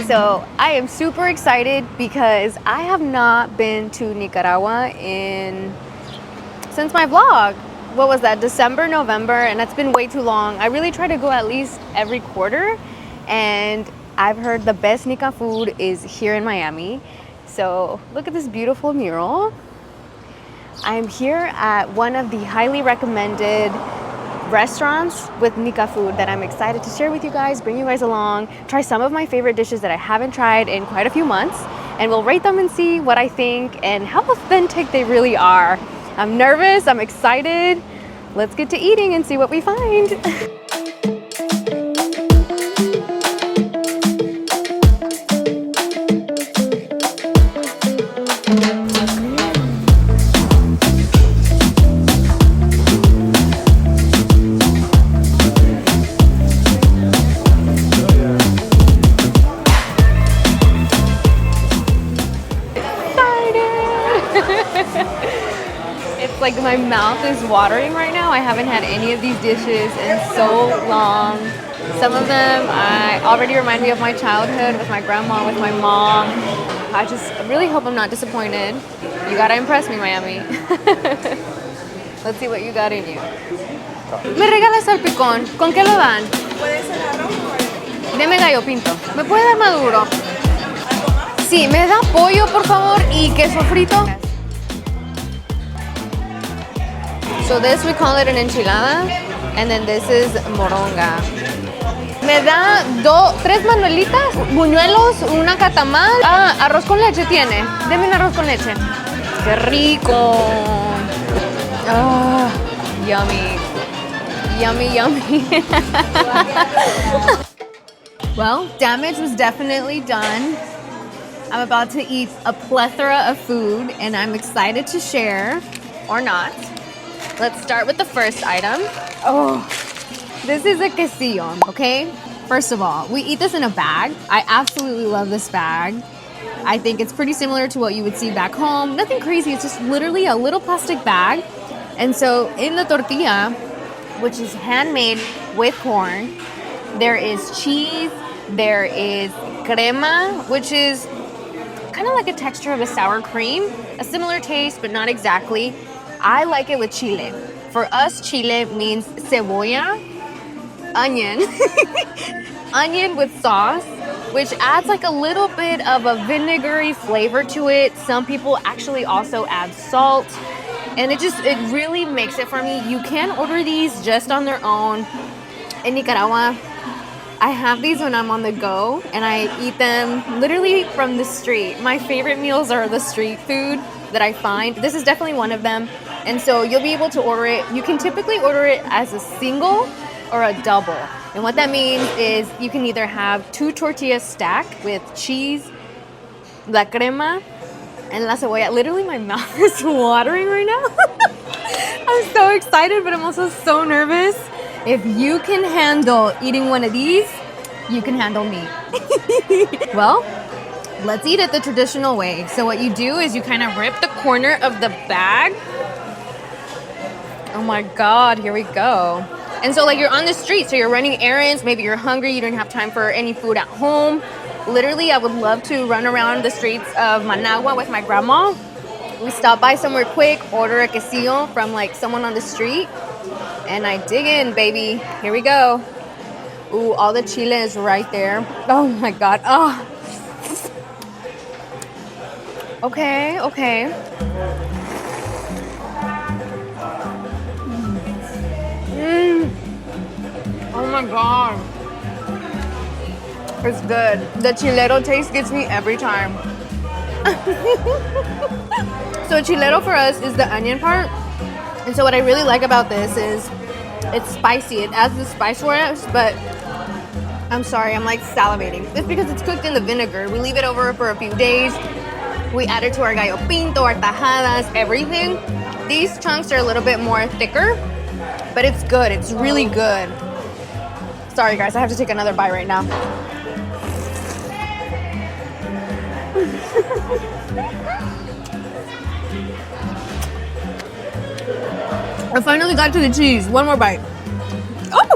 So I am super excited because I have not been to Nicaragua since my vlog. What was that, December, November, and that's been way too long. I really try to go at least every quarter, and I've heard the best Nika food is here in Miami. So look at this beautiful mural. I'm here at one of the highly recommended restaurants with Nika food that I'm excited to share with you guys, bring you guys along, try some of my favorite dishes that I haven't tried in quite a few months, and we'll rate them and see what I think and how authentic they really are. I'm nervous, I'm excited. Let's get to eating and see what we find. Like my mouth is watering right now. I haven't had any of these dishes in so long. Some of them already remind me of my childhood with my grandma, with my mom. I just really hope I'm not disappointed. You gotta impress me, Miami. Let's see what you got in you. Me regala salpicón. ¿Con qué lo dan? Puede ser arroz o Deme gallo pinto. ¿Me puede dar maduro? Sí, me da pollo, por favor, y queso frito. So this, we call it an enchilada, and then this is moronga. Me da tres manuelitas, buñuelos, una nakatamal. Ah, arroz con leche tiene. Deme un arroz con leche. ¡Qué rico! Ah, yummy. Yummy, yummy. Well, damage was definitely done. I'm about to eat a plethora of food, and I'm excited to share, or not. Let's start with the first item. Oh, this is a quesillo, okay? First of all, we eat this in a bag. I absolutely love this bag. I think it's pretty similar to what you would see back home. Nothing crazy, it's just literally a little plastic bag. And so in the tortilla, which is handmade with corn, there is cheese, there is crema, which is kind of like a texture of a sour cream, a similar taste, but not exactly. I like it with chile. For us, chile means cebolla, onion, onion with sauce, which adds like a little bit of a vinegary flavor to it. Some people actually also add salt, and it really makes it for me. You can order these just on their own. In Nicaragua, I have these when I'm on the go, and I eat them literally from the street. My favorite meals are the street food that I find. This is definitely one of them. And so you'll be able to order it. You can typically order it as a single or a double. And what that means is you can either have 2 tortillas stacked with cheese, la crema, and la cebolla. Literally my mouth is watering right now. I'm so excited, but I'm also so nervous. If you can handle eating one of these, you can handle me. Well, let's eat it the traditional way. So what you do is you kind of rip the corner of the bag. Oh my God, here we go. And so like you're on the street, so you're running errands, maybe you're hungry, you don't have time for any food at home. Literally, I would love to run around the streets of Managua with my grandma. We stop by somewhere quick, order a quesillo from like someone on the street, and I dig in, baby. Here we go. Ooh, all the chile is right there. Oh my God, oh. Okay, okay. Oh my God. It's good. The chilero taste gets me every time. So chilero for us is the onion part. And so what I really like about this is it's spicy. It adds the spice for us, but I'm sorry, I'm like salivating. It's because it's cooked in the vinegar. We leave it over for a few days. We add it to our gallo pinto, our tajadas, everything. These chunks are a little bit more thicker, but it's good. It's really good. Sorry guys, I have to take another bite right now. I finally got to the cheese. One more bite. Oh!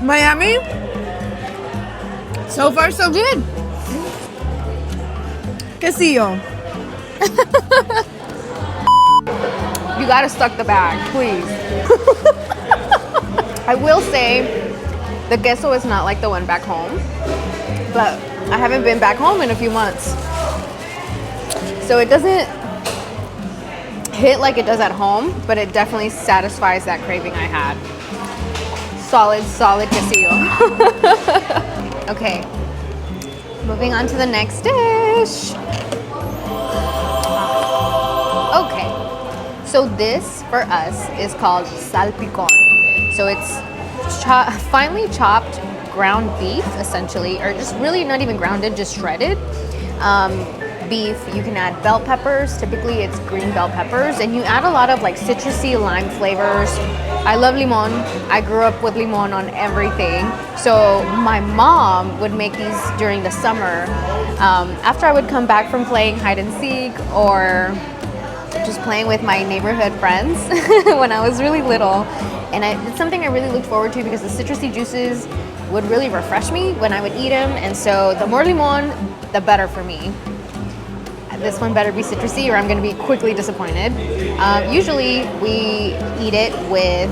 Miami, so far so good. Quesillo. You gotta suck the bag, please. I will say the queso is not like the one back home, but I haven't been back home in a few months, so it doesn't hit like it does at home, but it definitely satisfies that craving I had. Solid quesillo. Okay, moving on to the next dish. Okay, so this for us is called salpigon. So it's finely chopped ground beef, essentially, or just really not even grounded, just shredded beef. You can add bell peppers. Typically it's green bell peppers, and you add a lot of like citrusy lime flavors. I love limon. I grew up with limon on everything. So my mom would make these during the summer after I would come back from playing hide and seek or just playing with my neighborhood friends when I was really little. And it's something I really looked forward to because the citrusy juices would really refresh me when I would eat them. And so the more limon, the better for me. This one better be citrusy or I'm gonna be quickly disappointed. Usually we eat it with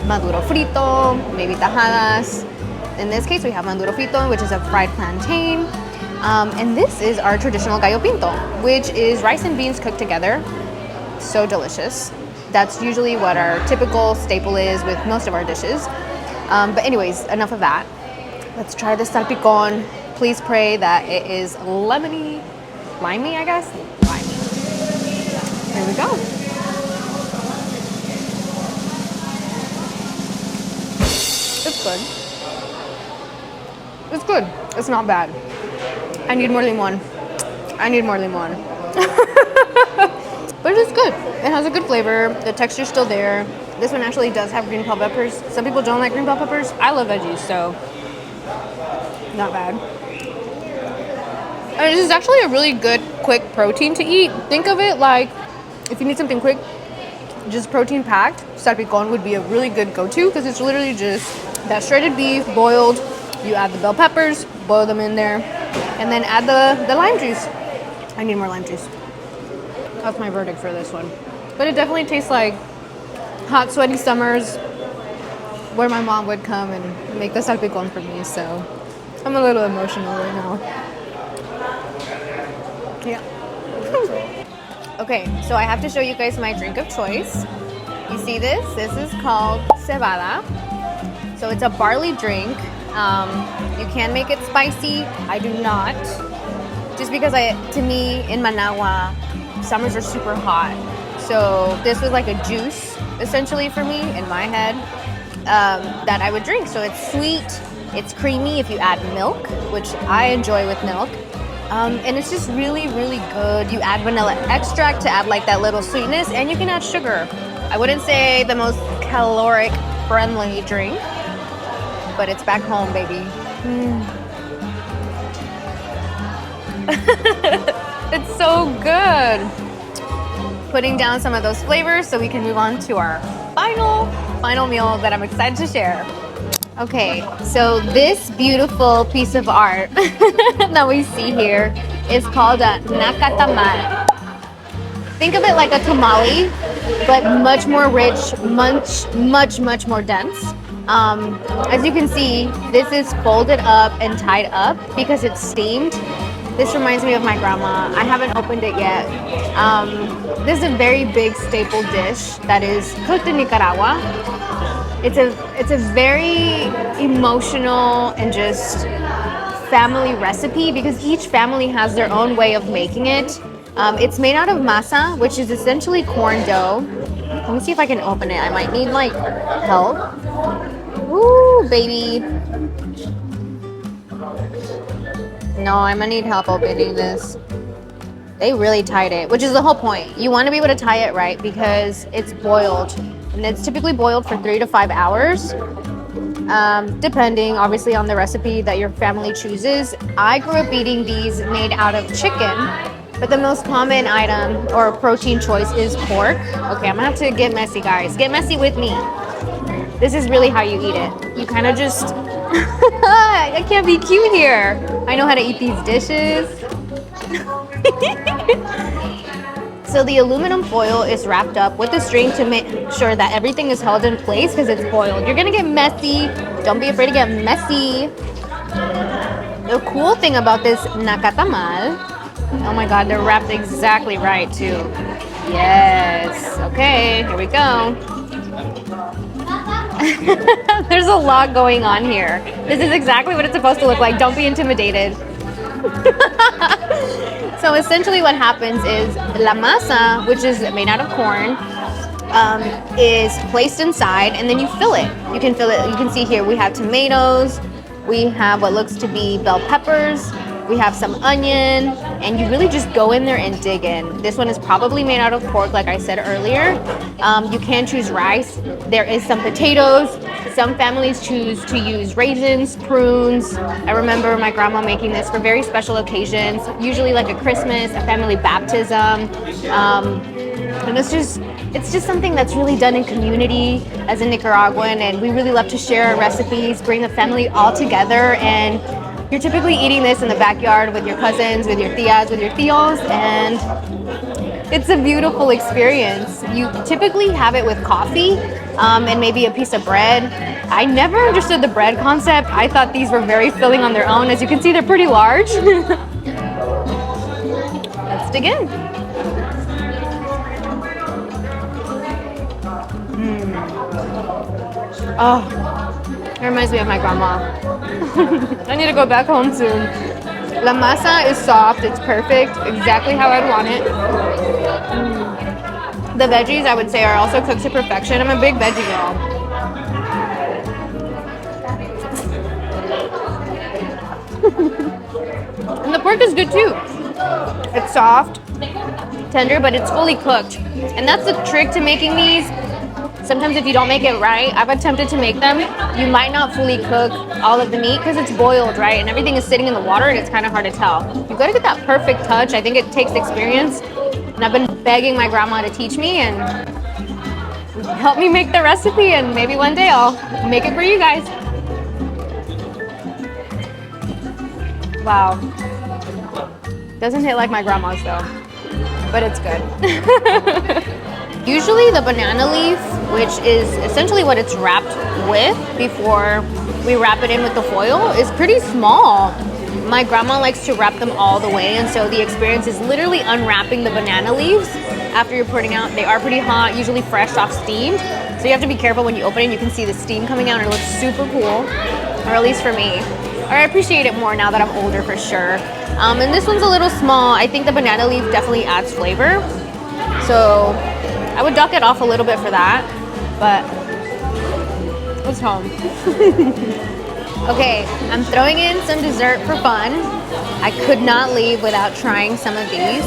maduro frito, maybe tajadas. In this case, we have maduro frito, which is a fried plantain. And this is our traditional gallo pinto, which is rice and beans cooked together. So delicious. That's usually what our typical staple is with most of our dishes. But anyways, enough of that. Let's try this salpicon. Please pray that it is limey, I guess? Limey. Here we go. It's good. It's good. It's not bad. I need more limon. But it's good. It has a good flavor. The texture's still there. This one actually does have green bell peppers. Some people don't like green bell peppers. I love veggies, so not bad. And this is actually a really good, quick protein to eat. Think of it like if you need something quick, just protein packed, salpicon would be a really good go-to because it's literally just that shredded beef, boiled. You add the bell peppers, boil them in there, and then add the lime juice. I need more lime juice. That's my verdict for this one. But it definitely tastes like hot, sweaty summers where my mom would come and make the salpicon for me, so I'm a little emotional right now. Yeah. Okay, so I have to show you guys my drink of choice. You see this? This is called cebada. So it's a barley drink. You can make it spicy. I do not. Just because to me, in Managua, summers are super hot. So this was like a juice, essentially for me, in my head, that I would drink. So it's sweet, it's creamy if you add milk, which I enjoy with milk. And it's just really, really good. You add vanilla extract to add like that little sweetness, and you can add sugar. I wouldn't say the most caloric friendly drink, but it's back home, baby. It's so good. Putting down some of those flavors so we can move on to our final meal that I'm excited to share. Okay, so this beautiful piece of art that we see here is called a nakatamal. Think of it like a tamale, but much more rich, much more dense. As you can see, this is folded up and tied up because it's steamed. This reminds me of my grandma. I haven't opened it yet. This is a very big staple dish that is cooked in Nicaragua. It's a very emotional and just family recipe because each family has their own way of making it. It's made out of masa, which is essentially corn dough. Let me see if I can open it. I might need like help. Ooh, baby. No, I'm gonna need help opening this. They really tied it, which is the whole point. You want to be able to tie it right because it's boiled. And it's typically boiled for 3 to 5 hours, depending obviously on the recipe that your family chooses. I grew up eating these made out of chicken, But the most common item or protein choice is pork. Okay, I'm gonna have to get messy, guys. Get messy with me. This is really how you eat it. You kind of just, I can't be cute here. I know how to eat these dishes. So the aluminum foil is wrapped up with a string to make sure that everything is held in place because it's boiled. You're gonna get messy. Don't be afraid to get messy. The cool thing about this nakatamal, oh my God, they're wrapped exactly right too. Yes, okay, here we go. There's a lot going on here. This is exactly what it's supposed to look like. Don't be intimidated. So essentially what happens is la masa, which is made out of corn, is placed inside and then you fill it. You can fill it, you can see here we have tomatoes, we have what looks to be bell peppers, we have some onion, and you really just go in there and dig in. This one is probably made out of pork, like I said earlier. You can choose rice. There is some potatoes. Some families choose to use raisins, prunes. I remember my grandma making this for very special occasions, usually like a Christmas, a family baptism. And it's just something that's really done in community as a Nicaraguan, and we really love to share our recipes, bring the family all together, and you're typically eating this in the backyard with your cousins, with your tias, with your tios, and it's a beautiful experience. You typically have it with coffee and maybe a piece of bread. I never understood the bread concept. I thought these were very filling on their own. As you can see, they're pretty large. Let's dig in. Oh, it reminds me of my grandma. I need to go back home soon. La masa is soft, it's perfect, exactly how I'd want it. The veggies, I would say, are also cooked to perfection. I'm a big veggie girl. And the pork is good too. It's soft, tender, but it's fully cooked. And that's the trick to making these. Sometimes if you don't make it right, I've attempted to make them, you might not fully cook all of the meat because it's boiled, right? And everything is sitting in the water and it's kind of hard to tell. You gotta get that perfect touch. I think it takes experience. And I've been begging my grandma to teach me and help me make the recipe, and maybe one day I'll make it for you guys. Wow. Doesn't hit like my grandma's though, but it's good. Usually the banana leaf, which is essentially what it's wrapped with before we wrap it in with the foil, is pretty small. My grandma likes to wrap them all the way, and so the experience is literally unwrapping the banana leaves after you're putting out. They are pretty hot, usually fresh off steamed, so you have to be careful when you open it. You can see the steam coming out and it looks super cool, or at least for me. Or I appreciate it more now that I'm older for sure. And this one's a little small. I think the banana leaf definitely adds flavor, so I would duck it off a little bit for that, but it's home. Okay, I'm throwing in some dessert for fun. I could not leave without trying some of these.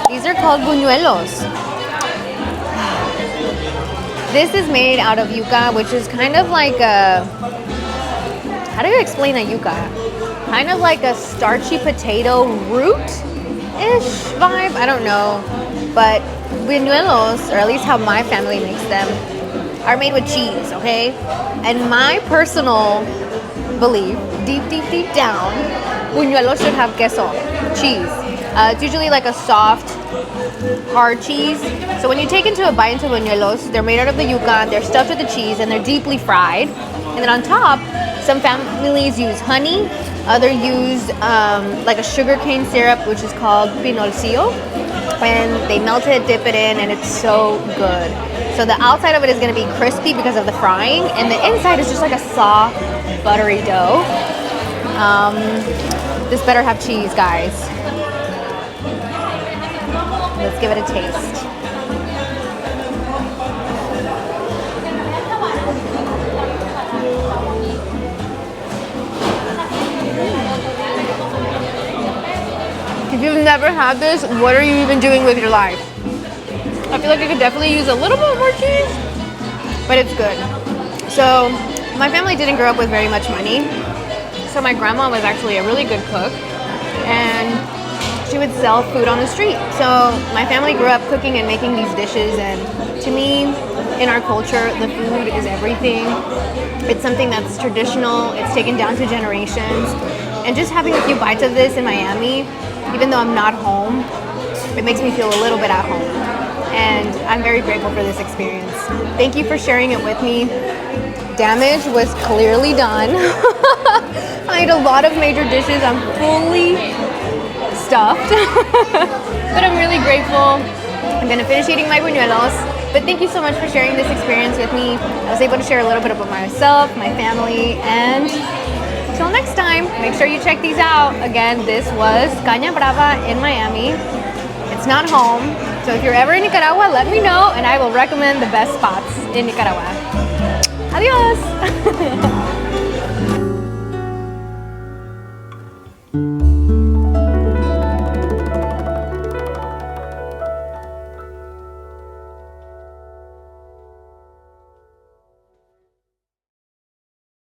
These are called buñuelos. This is made out of yuca, which is kind of like a, how do you explain a yuca? Kind of like a starchy potato root-ish vibe, I don't know. But buñuelos, or at least how my family makes them, are made with cheese, okay? And my personal belief, deep down, buñuelos should have queso, cheese. It's usually like a soft, hard cheese. So when you take into a bite into buñuelos, they're made out of the yuca, they're stuffed with the cheese, and they're deeply fried. And then on top, some families use honey, others use like a sugarcane syrup, which is called pinolcillo. And they melt it, dip it in, and it's so good. So the outside of it is going to be crispy because of the frying, and the inside is just like a soft, buttery dough. This better have cheese, guys. Let's give it a taste. If you've never had this, what are you even doing with your life? I feel like you could definitely use a little bit more cheese, but it's good. So my family didn't grow up with very much money. So my grandma was actually a really good cook, and she would sell food on the street. So my family grew up cooking and making these dishes, and to me, in our culture, the food is everything. It's something that's traditional, it's taken down to generations, and just having a few bites of this in Miami, even though I'm not home, it makes me feel a little bit at home. And I'm very grateful for this experience. Thank you for sharing it with me. Damage was clearly done. I ate a lot of major dishes. I'm fully stuffed, but I'm really grateful. I'm gonna finish eating my buñuelos, but thank you so much for sharing this experience with me. I was able to share a little bit about myself, my family, and until next time, make sure you check these out. Again, this was Caña Brava in Miami. It's not home, so if you're ever in Nicaragua, let me know and I will recommend the best spots in Nicaragua. Adios!